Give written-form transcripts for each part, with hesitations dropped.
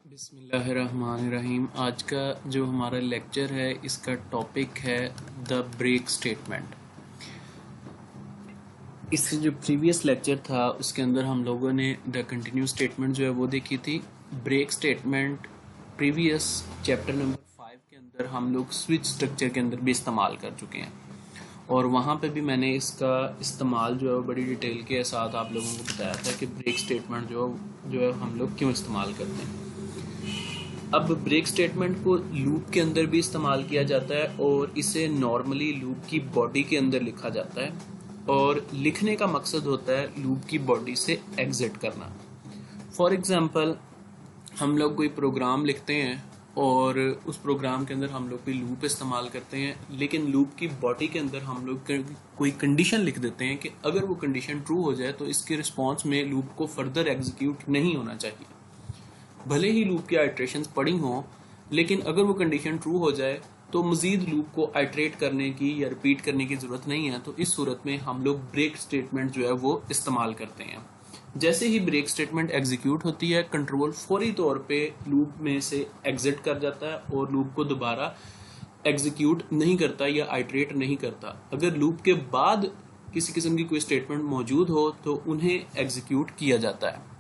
बिस्मिल्लाहिर्रहमानिर्रहीम। आज का जो हमारा लेक्चर है इसका टॉपिक है द ब्रेक स्टेटमेंट। इससे जो प्रीवियस लेक्चर था उसके अंदर हम लोगों ने द कंटिन्यू स्टेटमेंट जो है वो देखी थी। Break statement previous chapter number 5 के अंदर हम लोग स्विच स्ट्रक्चर के अंदर भी इस्तेमाल कर चुके हैं और वहाँ पे भी मैंने इसका इस्तेमाल जो है बड़ी डिटेल के साथ आप लोगों को बताया था कि ब्रेक स्टेटमेंट जो है हम लोग क्यों इस्तेमाल करते हैं। अब ब्रेक स्टेटमेंट को लूप के अंदर भी इस्तेमाल किया जाता है और इसे नॉर्मली लूप की बॉडी के अंदर लिखा जाता है और लिखने का मकसद होता है लूप की बॉडी से एग्जिट करना। फॉर एग्जांपल हम लोग कोई प्रोग्राम लिखते हैं और उस प्रोग्राम के अंदर हम लोग कोई लूप इस्तेमाल करते हैं, लेकिन लूप की बॉडी के अंदर हम लोग कोई कंडीशन लिख देते हैं कि अगर वो कंडीशन ट्रू हो जाए तो इसके रिस्पॉन्स में लूप को फर्दर एग्जीक्यूट नहीं होना चाहिए। भले ही लूप की आइट्रेशंस पड़ी हों, लेकिन अगर वो कंडीशन ट्रू हो जाए तो मजीद लूप को आइट्रेट करने की या रिपीट करने की जरूरत नहीं है। तो इस सूरत में हम लोग ब्रेक स्टेटमेंट जो है वो इस्तेमाल करते हैं। जैसे ही ब्रेक स्टेटमेंट एग्जीक्यूट होती है, कंट्रोल फौरी तौर पे लूप में से एग्जिट कर जाता है और लूप को दोबारा एग्जीक्यूट नहीं करता या आइट्रेट नहीं करता। अगर लूप के बाद किसी किस्म की कोई स्टेटमेंट मौजूद हो तो उन्हें एग्जीक्यूट किया जाता है।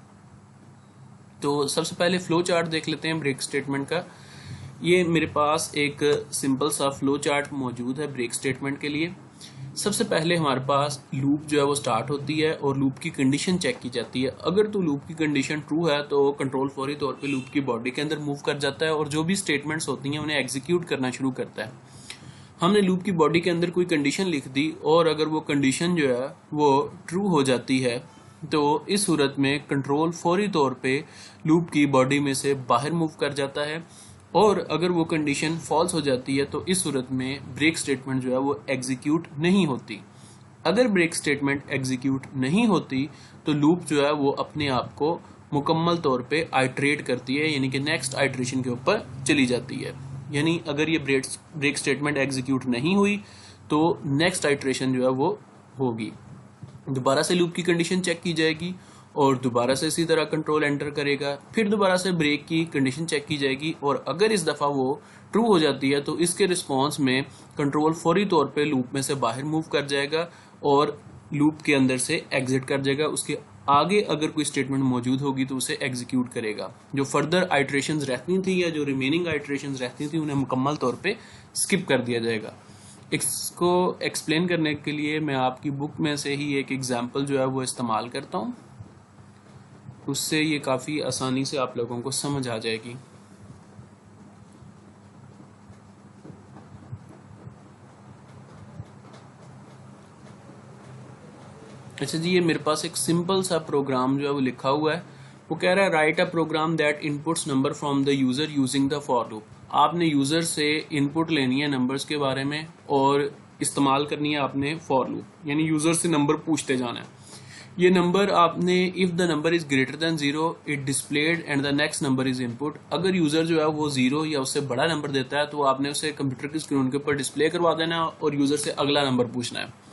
तो सबसे पहले फ्लो चार्ट देख लेते हैं ब्रेक स्टेटमेंट का। ये मेरे पास एक सिंपल सा फ्लो चार्ट मौजूद है ब्रेक स्टेटमेंट के लिए। सबसे पहले हमारे पास लूप जो है वो स्टार्ट होती है और लूप की कंडीशन चेक की जाती है। अगर तो लूप की कंडीशन ट्रू है तो कंट्रोल फौरी तौर पे लूप की बॉडी के अंदर मूव कर जाता है और जो भी स्टेटमेंट्स होती हैं उन्हें एग्जीक्यूट करना शुरू करता है। हमने लूप की बॉडी के अंदर कोई कंडीशन लिख दी और अगर वो कंडीशन जो है वो ट्रू हो जाती है तो इस सूरत में कंट्रोल फौरी तौर पे लूप की बॉडी में से बाहर मूव कर जाता है और अगर वो कंडीशन फॉल्स हो जाती है तो इस सूरत में ब्रेक स्टेटमेंट जो है वो एग्जीक्यूट नहीं होती। अगर ब्रेक स्टेटमेंट एग्जीक्यूट नहीं होती तो लूप जो है वो अपने आप को मुकम्मल तौर पे आइट्रेट करती है, यानी कि नेक्स्ट आइट्रेशन के ऊपर चली जाती है। यानी अगर ये ब्रेक स्टेटमेंट एग्जीक्यूट नहीं हुई तो नेक्स्ट आइट्रेशन जो है वो होगी। दोबारा से लूप की कंडीशन चेक की जाएगी और दोबारा से इसी तरह कंट्रोल एंटर करेगा, फिर दोबारा से ब्रेक की कंडीशन चेक की जाएगी और अगर इस दफ़ा वो ट्रू हो जाती है तो इसके रिस्पॉन्स में कंट्रोल फौरी तौर पे लूप में से बाहर मूव कर जाएगा और लूप के अंदर से एग्जिट कर जाएगा। उसके आगे अगर कोई स्टेटमेंट मौजूद होगी तो उसे एग्जीक्यूट करेगा। जो फर्दर आइट्रेशंस रहती थी या जो रिमेनिंग आइट्रेशंस रहती थी उन्हें मुकम्मल तौर पे स्किप कर दिया जाएगा। इसको एक्सप्लेन करने के लिए मैं आपकी बुक में से ही एक एग्जाम्पल जो है वो इस्तेमाल करता हूँ, उससे ये काफ़ी आसानी से आप लोगों को समझ आ जाएगी। अच्छा जी, ये मेरे पास एक सिंपल सा प्रोग्राम जो है वो लिखा हुआ है। वो कह रहा है write a program that inputs number from the user using the for loop. आपने यूज़र से इनपुट लेनी है नंबर्स के बारे में और इस्तेमाल करनी है आपने फॉर लूप, यानी यूज़र से नंबर पूछते जाना है। ये नंबर आपने if the number is greater than 0 it displayed and the next number is input. अगर यूज़र जो है वो 0 या उससे बड़ा नंबर देता है तो आपने उसे कंप्यूटर की स्क्रीन के ऊपर डिस्प्ले करवा देना और यूज़र से अगला नंबर पूछना है।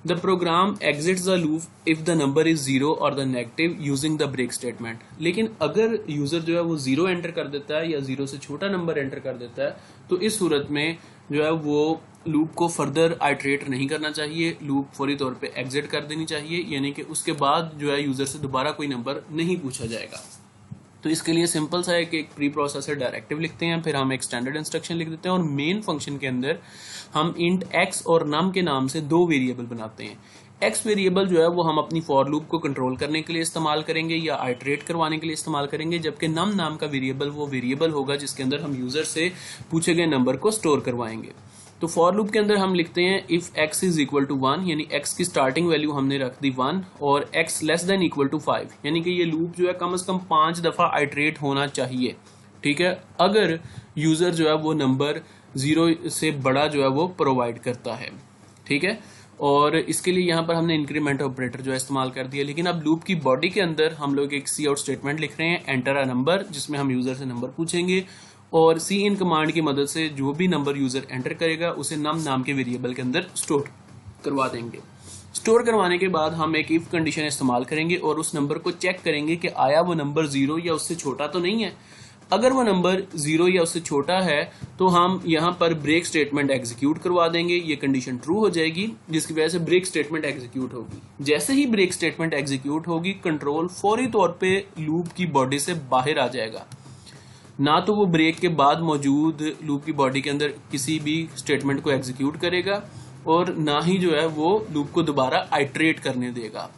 The program exits the loop if the number is 0 or the negative using the break statement। लेकिन अगर यूजर जो है वो 0 एंटर कर देता है या 0 से छोटा नंबर एंटर कर देता है तो इस सूरत में जो है वो लूप को फर्दर आइट्रेट नहीं करना चाहिए, लूप फौरी तौर पे एग्जिट कर देनी चाहिए, यानी कि उसके बाद जो है यूजर से दोबारा कोई नंबर नहीं पूछा जाएगा। तो इसके लिए सिंपल सा है कि एक प्री प्रोसेसर डायरेक्टिव लिखते हैं, फिर हम एक स्टैंडर्ड इंस्ट्रक्शन लिख देते हैं और मेन फंक्शन के अंदर हम इंट एक्स और नम के नाम से दो वेरिएबल बनाते हैं। एक्स वेरिएबल जो है वो हम अपनी फॉर लूप को कंट्रोल करने के लिए इस्तेमाल करेंगे या आइट्रेट करवाने के लिए इस्तेमाल करेंगे, जबकि नम नाम का वेरिएबल वो वेरिएबल होगा जिसके अंदर हम यूजर से पूछे गए नंबर को स्टोर करवाएंगे। तो फॉर लूप के अंदर हम लिखते हैं if x is equal to 1, यानी एक्स की स्टार्टिंग वैल्यू हमने रख दी 1 और x less than equal to 5, यानी कि ये लूप जो है कम से कम 5 दफा आइट्रेट होना चाहिए। ठीक है, अगर यूजर जो है वो नंबर 0 से बड़ा जो है वो प्रोवाइड करता है। ठीक है, और इसके लिए यहाँ पर हमने इंक्रीमेंट ऑपरेटर जो है इस्तेमाल कर दिया। लेकिन अब लूप की बॉडी के अंदर हम लोग एक सी आउट स्टेटमेंट लिख रहे हैं, एंटर अ नंबर, जिसमें हम यूजर से नंबर पूछेंगे और सी इन कमांड की मदद से जो भी नंबर यूजर एंटर करेगा उसे नम नाम के वेरिएबल के अंदर स्टोर करवा देंगे। स्टोर करवाने के बाद हम एक इफ कंडीशन इस्तेमाल करेंगे और उस नंबर को चेक करेंगे कि आया वो नंबर 0 या उससे छोटा तो नहीं है। अगर वो नंबर 0 या उससे छोटा है तो हम यहाँ पर ब्रेक स्टेटमेंट एग्जीक्यूट करवा देंगे, ये कंडीशन ट्रू हो जाएगी, जिसकी वजह से ब्रेक स्टेटमेंट एग्जीक्यूट होगी। जैसे ही ब्रेक स्टेटमेंट एग्जीक्यूट होगी, कंट्रोल फौरी तौर पे लूप की बॉडी से बाहर आ जाएगा। ना तो वो ब्रेक के बाद मौजूद लूप की बॉडी के अंदर किसी भी स्टेटमेंट को एग्जीक्यूट करेगा और ना ही जो है वो लूप को दोबारा आइट्रेट करने देगा,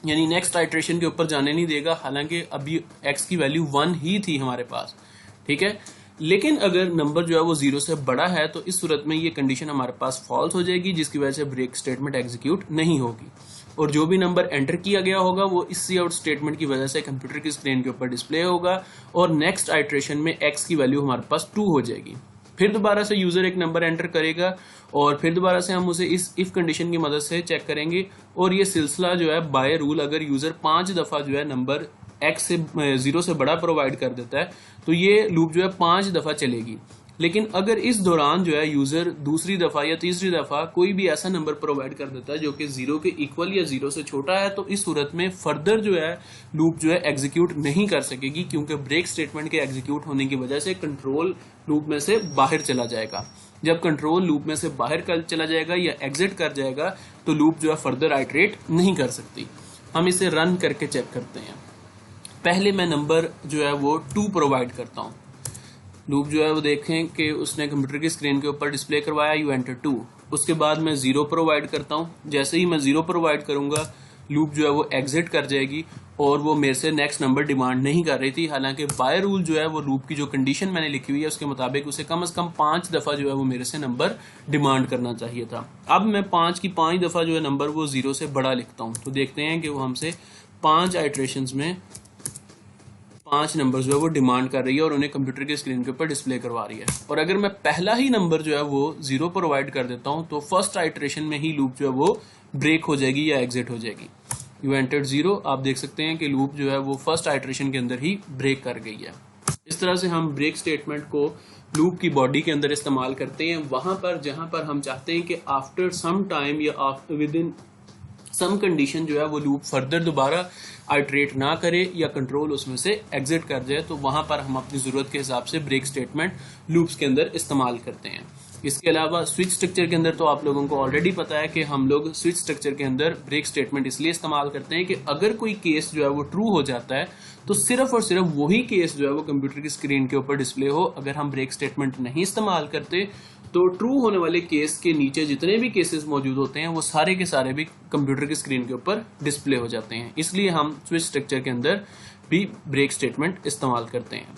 यानी नेक्स्ट आइट्रेशन के ऊपर जाने नहीं देगा। हालांकि अभी x की वैल्यू 1 ही थी हमारे पास, ठीक है। लेकिन अगर नंबर जो है वो 0 से बड़ा है तो इस सूरत में ये कंडीशन हमारे पास फॉल्स हो जाएगी, जिसकी वजह से ब्रेक स्टेटमेंट एग्जीक्यूट नहीं होगी और जो भी नंबर एंटर किया गया होगा वो इस सी आउट स्टेटमेंट की वजह से कंप्यूटर की स्क्रीन के ऊपर डिस्प्ले होगा और नेक्स्ट आइट्रेशन में x की वैल्यू हमारे पास 2 हो जाएगी। फिर दोबारा से यूजर एक नंबर एंटर करेगा और फिर दोबारा से हम उसे इस इफ कंडीशन की मदद से चेक करेंगे और ये सिलसिला जो है बाय रूल अगर यूजर 5 दफा जो है नंबर x से 0 से बड़ा प्रोवाइड कर देता है तो ये लूप जो है 5 दफा चलेगी। लेकिन अगर इस दौरान जो है यूजर दूसरी दफा या तीसरी दफा कोई भी ऐसा नंबर प्रोवाइड कर देता है जो कि 0 के इक्वल या 0 से छोटा है तो इस सूरत में फर्दर जो है लूप जो है एग्जीक्यूट नहीं कर सकेगी, क्योंकि ब्रेक स्टेटमेंट के एग्जीक्यूट होने की वजह से कंट्रोल लूप में से बाहर चला जाएगा। जब कंट्रोल लूप में से बाहर चला जाएगा या एग्जिट कर जाएगा तो लूप जो है फर्दर आइट्रेट नहीं कर सकती। हम इसे रन करके चेक करते हैं। पहले मैं नंबर जो है वो 2 प्रोवाइड करता हूँ। लूप जो है वो देखें कि उसने कंप्यूटर की स्क्रीन के ऊपर डिस्प्ले करवाया यू एंटर 2। उसके बाद मैं 0 प्रोवाइड करता हूँ। जैसे ही मैं 0 प्रोवाइड करूंगा लूप जो है वो एग्जिट कर जाएगी और वो मेरे से नेक्स्ट नंबर डिमांड नहीं कर रही थी। हालांकि बाय रूल जो है वो लूप की जो कंडीशन मैंने लिखी हुई है उसके मुताबिक उसे कम से कम 5 दफा जो है वो मेरे से नंबर डिमांड करना चाहिए था। अब मैं 5 की 5 दफा जो है नंबर वो 0 से बड़ा लिखता हूँ, तो देखते हैं कि वो हमसे 5 आइट्रेशंस में 5 नंबर जो है वो डिमांड कर रही है और उन्हें कंप्यूटर की स्क्रीन के ऊपर डिस्प्ले करवा रही है। और अगर मैं पहला ही नंबर जो है वो 0 प्रोवाइड कर देता हूं तो फर्स्ट आइट्रेशन में ही लूप जो है वो ब्रेक हो जाएगी या एग्जिट हो जाएगी। यू एंटर्ड 0, आप देख सकते हैं कि लूप जो है वो फर्स्ट आइट्रेशन के अंदर ही ब्रेक कर गई है। इस तरह से हम ब्रेक स्टेटमेंट को लूप की बॉडी के अंदर इस्तेमाल करते हैं, वहां पर जहां पर हम चाहते हैं कि आफ्टर सम टाइम या विद इन सम कंडीशन जो है वो लूप फर्दर दोबारा आइट्रेट ना करे या कंट्रोल उसमें से एग्जिट कर जाए, तो वहां पर हम अपनी जरूरत के हिसाब से ब्रेक स्टेटमेंट लूप्स के अंदर इस्तेमाल करते हैं। इसके अलावा स्विच स्ट्रक्चर के अंदर तो आप लोगों को ऑलरेडी पता है कि हम लोग स्विच स्ट्रक्चर के अंदर ब्रेक स्टेटमेंट इसलिए इस्तेमाल करते हैं कि अगर कोई केस जो है वो ट्रू हो जाता है तो सिर्फ और सिर्फ वही केस जो है वो कंप्यूटर की स्क्रीन के ऊपर डिस्प्ले हो। अगर हम ब्रेक स्टेटमेंट नहीं इस्तेमाल करते तो ट्रू होने वाले केस के नीचे जितने भी केसेस मौजूद होते हैं वो सारे के सारे भी कंप्यूटर की स्क्रीन के ऊपर डिस्प्ले हो जाते हैं। इसलिए हम स्विच स्ट्रक्चर के अंदर भी ब्रेक स्टेटमेंट इस्तेमाल करते हैं।